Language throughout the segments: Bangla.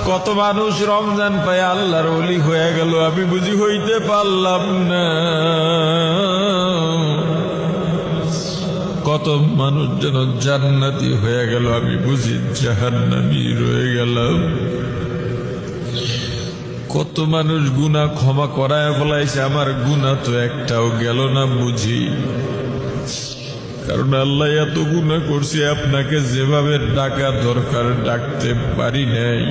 কত মানুষ রমজান পায় আল্লাহর ওলি হয়ে গেল, আমি বুঝি হইতে পারলাম না। কত মানুষ যেন জান্নাতি হয়ে গেল, আমি বুঝি জাহান্নামী রয়ে গেলাম। কত মানুষ গুনাহ ক্ষমা করায় ফেলাইছে, আমার গুনাহ তো একটাও গেল না বুঝি। কারণ আল্লাহ এত গুনাহ করছি, আপনাকে যেভাবে ডাকা দরকার ডাকতে পারি নাই,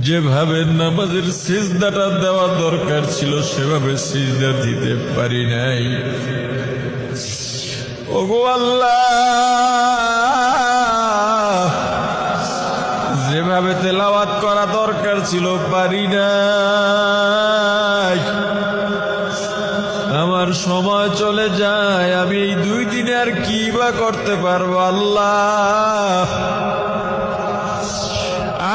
যেভাবে নামাজের সিজদাটা দেওয়া দরকার ছিল সেভাবে সিজদা দিতে পারি নাই। ওগো আল্লাহ, যেভাবে তেলাওয়াত করা দরকার ছিল পারি নাই। আমার সময় চলে যায়, আমি এই 2 দিনে আর কি বা করতে পারবো। আল্লাহ,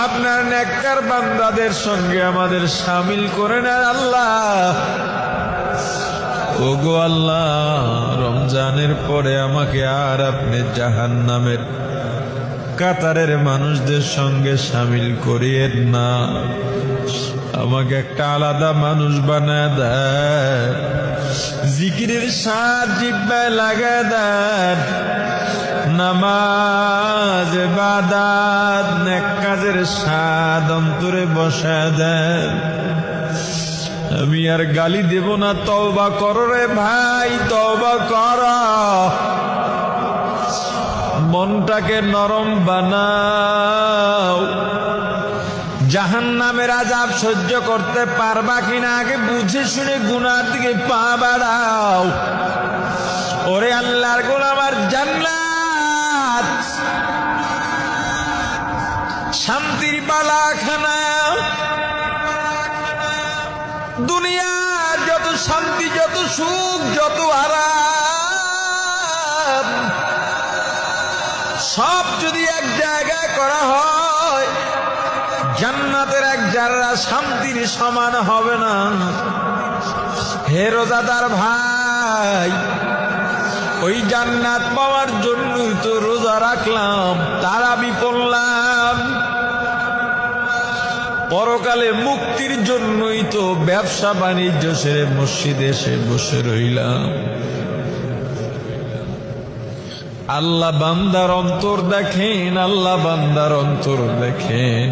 আপনার নেককার বান্দাদের সঙ্গে আমাদের শামিল করে নেন আল্লাহ। ওগো আল্লাহ, রমজানের পরে আমাকে আর আপনি জাহান্নামের কাতারের মানুষদের সঙ্গে শামিল করিয়েন না। আমাকে একটা আলাদা মানুষ বানায় দেন, জিকিরের স্বাদ জিহ্বায় লাগায় দেন, নামাজ ইবাদত নেক কাজের স্বাদ অন্তরে বসায় দেন। আমি আর গালি দেব না, তওবা করো রে ভাই, তওবা করো, মনটাকে নরম বানাও। জাহান্নামের আযাব সহ্য করতে পারবা কিনা আগে বুঝে শুনে গুনার দিকে পা বাড়াও। ওরে আল্লাহর গোলাম, আর জান্নাত শান্তির বালাখানা, দুনিয়ার যত শান্তি, যত সুখ, যত আরাম সব যদি এক জায়গায় করা হয়, জান্নাতের এক জাররা শান্তির সমান হবে না। হে রোজাদার ভাই, ওই জান্নাত পাওয়ার জন্যই তো রোজা রাখলাম, তারাবি পড়লাম। পরকালে মুক্তির জন্যই তো ব্যবসা বাণিজ্য সেরে মসজিদে এসে বসে রইলাম। আল্লাহ বান্দার অন্তর দেখেন, আল্লাহ বান্দার অন্তর দেখেন।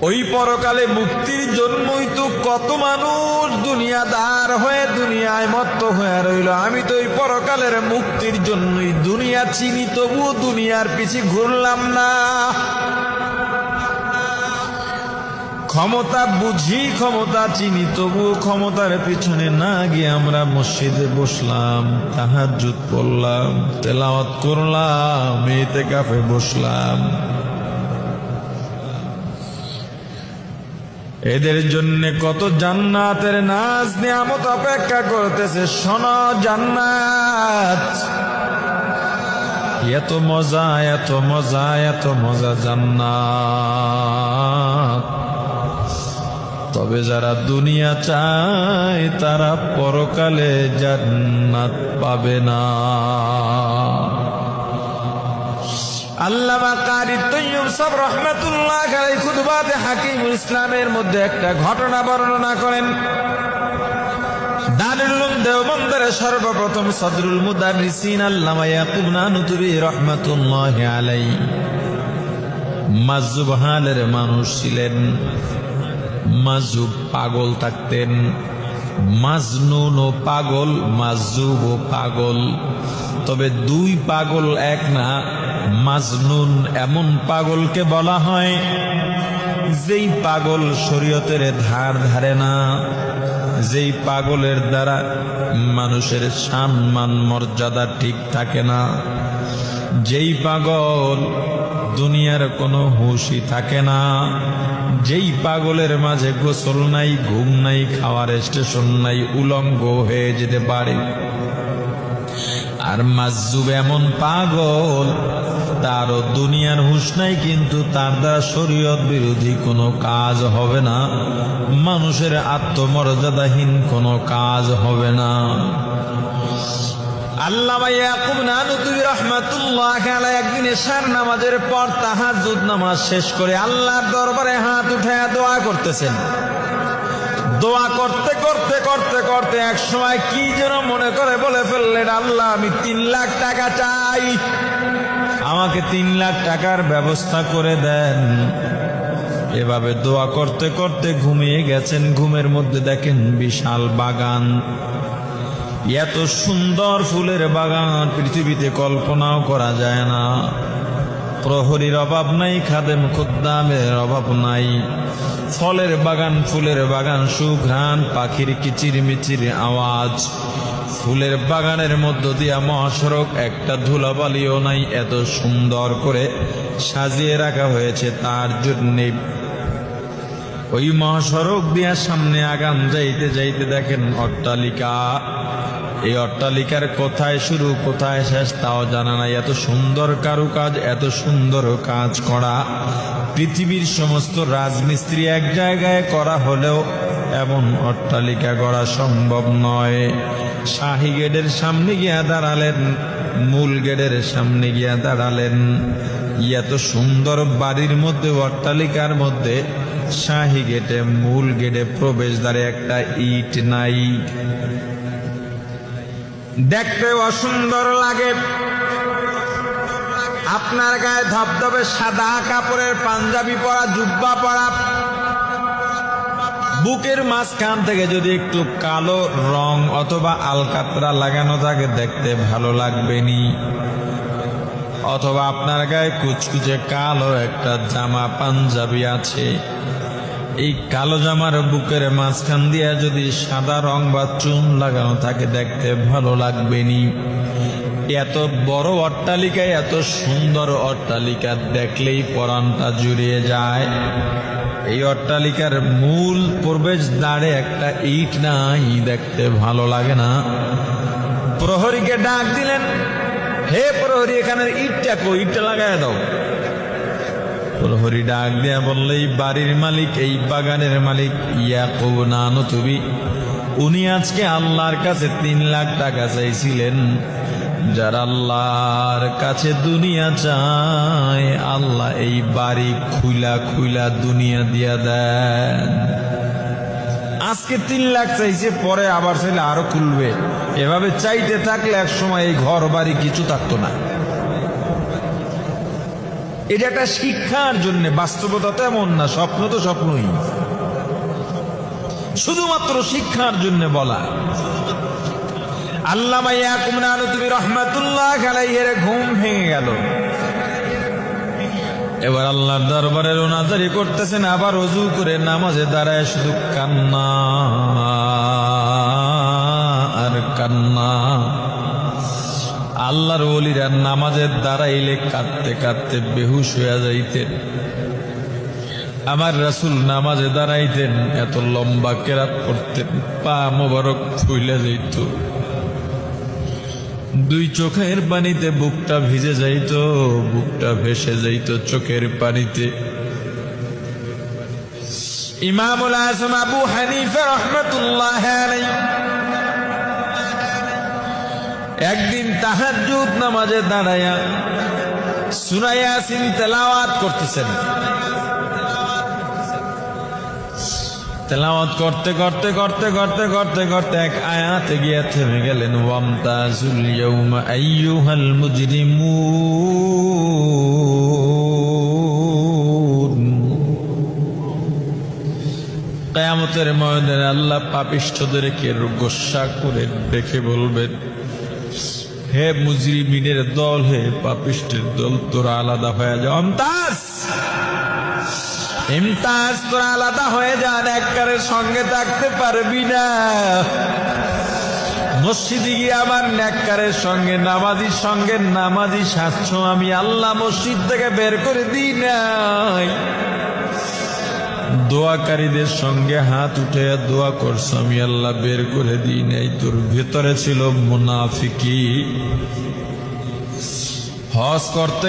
ওই পরকালে মুক্তির জন্যই তো কত মানুষ দুনিয়াদার হয়ে দুনিয়ায় মত্ত হয়ে রইল। আমি তো ওই পরকালের মুক্তির জন্যই দুনিয়া চিনি, তবুও দুনিয়ার পিছে ঘুরলাম না। ক্ষমতা বুঝি, ক্ষমতা চিনি, তবুও ক্ষমতার পিছনে না গিয়ে আমরা মসজিদে বসলাম, তাহাজ্জুদ পড়লাম, তেলাওয়াত করলাম, ইতিকাফে বসলাম। এদের জন্য কত জান্নাতের নাজ নিয়ামত অপেক্ষা করতেছে। শোনো, জান্নাত এত মজা, এত মজা, এত মজা জান্নাত। তবে যারা দুনিয়া চায় তারা পরকালে জান্নাত পাবে না। আল্লামা কারি তৈয়ব সাহেব রাহমাতুল্লাহ আলাইহি খুতবাতে হাকিমুল ইসলামের মধ্যে একটা ঘটনা বর্ণনা করেন। দারুল উলুম দেওবন্দের সর্বপ্রথম সদরুল মুদাররিসিন আল্লামা ইয়াকুব নানুতুবি রাহমাতুল্লাহ আলাইহি মাজুব হালের মানুষ ছিলেন। মাজুব পাগল থাকতেন, মাজনুন ও পাগল, মাজুব ও পাগল। তবে 2 পাগল এক না। মাজনুন এমন পাগলকে বলা হয় যেই পাগল শরীয়তের ধার ধারে না, যেই পাগলের দ্বারা মানুষের সম্মান মর্যাদা ঠিক থাকে না, যেই পাগল দুনিয়ার কোনো হুঁশই থাকে না, যেই পাগলের মাঝে গোসল নাই, ঘুম নাই, খাওয়ার স্টেশন নাই, উলঙ্গ হয়ে যেতে পারে। আর মাজুব এমন পাগল, তারও দুনিয়ার হুঁশ নাই, কিন্তু তার দ্বারা শরীয়ত বিরোধী কোনো কাজ হবে না, মানুষের আত্মমর্যাদাহীন কোনো কাজ হবে না। আল্লামা ইয়াকুব নানুতুবি রাহমাতুল্লাহ আলাইহি একদিন এশার নামাজের পর তাহাজ্জুদ নামাজ শেষ করে আল্লাহর দরবারে হাত উঠায়া দোয়া করতেছেন। দোয়া করতে করতে করতে করতে এক সময় কি যেন মনে করে বলে ফেললেন, আল্লাহ আমি 3 লাখ টাকা চাই, আমাকে 3 লাখ টাকার ব্যবস্থা করে দেন। এভাবে দোয়া করতে করতে ঘুমিয়ে গেছেন। ঘুমের মধ্যে দেখেন বিশাল বাগান, এত সুন্দর ফুলের বাগান পৃথিবীতে কল্পনাও করা যায় না। প্রহরীর অভাব নাই, খাদেম খুদ্দামের অভাব নাই। ফলের বাগান, ফুলের বাগান, সুঘ্রাণ, পাখির কিচির মিচির আওয়াজ। ফুলের বাগানের মধ্য দিয়া মহাসড়ক, একটা ধুলাবালিও নাই, এত সুন্দর করে সাজিয়ে রাখা হয়েছে তার জন্যে। ওই মহাসড়ক দিয়া সামনে আগান যাইতে যাইতে দেখেন অট্টালিকা। এই অট্টালিকার কোথায় শুরু কোথায় শেষ তাও জানা নাই। এত সুন্দর কারুকাজ, এত সুন্দর কাজ করা। পৃথিবীর সমস্ত রাজমিস্ত্রি এক জায়গায় করা হলেও এমন অট্টালিকা গড়া সম্ভব নয়। শাহী গেটের সামনে গিয়া দাঁড়ালেন, মূল গেটের সামনে গিয়া দাঁড়ালেন। এত সুন্দর বাড়ির মধ্যে, অট্টালিকার মধ্যে, শাহী গেটে, মূল গেটে প্রবেশদ্বারে একটা ইট নাই। দেখতে অসুন্দর লাগে। আপনার গায়ে ধবধবে সাদা কাপড়ের পাঞ্জাবি পরা, জুব্বা পরা, বুকের মাঝখান থেকে যদি একটু কালো রং অথবা আলকাতরা লাগানো থাকে দেখতে ভালো লাগবে নি। অথবা আপনার গায়ে কুচকুচে কালো একটা জামা পাঞ্জাবি আছে, এই কালো জামার বুকের মাঝখান দিয়ে যদি সাদা রং বা চুন লাগানো থাকে দেখতে ভালো লাগবে নি। এত বড় অট্টালিকা, এত সুন্দর অট্টালিকা দেখলেই পরাণটা জুড়িয়ে যায়। এই অট্টালিকার মূল প্রবেশদ্বারে একটা ইট নাই, দেখতে ভালো লাগে না। প্রহরীকে ডাক দিলেন, হে প্রহরী, এখানের ইটটা কই, ইটটা লাগায় দাও। প্রহরী ডাক দেয়া বললে, এই বাড়ির মালিক, এই বাগানের মালিক ইয়াকুব নানুতুবি, উনি আজকে আল্লাহর কাছে 3 লাখ টাকা চাইছিলেন। যারা আল্লাহর কাছে দুনিয়া চায়, আল্লাহ এই বাড়ি খুইলা খুইলা দুনিয়া দিয়া দেন। আজকে 3 লাখ চাইছে, পরে আবার চাইলে আরো খুলবে। এভাবে চাইতে থাকলে এক সময় এই ঘর বাড়ি কিছু থাকতো না। এটা একটা শিক্ষার জন্য, বাস্তবতা তো এমন না, স্বপ্ন তো স্বপ্নই, শুধুমাত্র শিক্ষার জন্য বলা। আল্লামা ইয়াকুব নানুতুবি রাহমাতুল্লাহ আলাইহির ঘুম ভেঙে গেল। এবার আল্লাহর দরবারে রোনাজারি করতেছেন, আবার ওযু করে নামাজে দাঁড়ায় শুধু কান্না আর কান্না। আল্লাহর ওলিরা নামাজের দাঁড়াইলে কাঁদতে কাঁদতে বেহুশ হয়ে যাইতেন। আমার রাসূল নামাজে দাঁড়াইতেন, এত লম্বা কেরাত পড়তেন, পা মোবারক ফুইলা যাইত, 2 চোখের পানিতে বুকটা ভিজে যাইত, বুকটা ভেসে যাইত চোখের পানিতে। ইমামুল আযম আবু হানিফা রাহমাতুল্লাহ আলাইহি একদিন তাহাজ্জুদ নামাজে দাঁড়ায়া সূরা ইয়াসিন তেলাওয়াত করতেছেন। তেলাওয়াত করতে করতে করতে করতে করতে করতে এক আয়াতে গিয়ে থেমে গেলেন। ওয়ামতাজুল ইয়াউমা আইয়ুহাল মুজরিমুন। কিয়ামতের ময়দানে আল্লাহ পাপিষ্ঠদেরকে গোসা করে দেখে বলবেন, হে মুজরিমিনের দল, হে পাপিষ্ঠের দল, তোরা আলাদা হয়ে যাও। ইমতাজ, তোরা আলাদা হয়ে যান, একবারের সঙ্গে থাকতে পারবি না। মসজিদে গিয়ে আমার নেককারের সঙ্গে, নামাজির সঙ্গে নামাজি সাজছ, আমি আল্লাহ মসজিদ থেকে বের করে দিই নাই। দোয়াকারীদের সঙ্গে হাত উঠে দোয়া করছো, আমি আল্লাহ বের করে দিই নাই। তোর ভেতরে ছিল মুনাফিকি। হজ করতে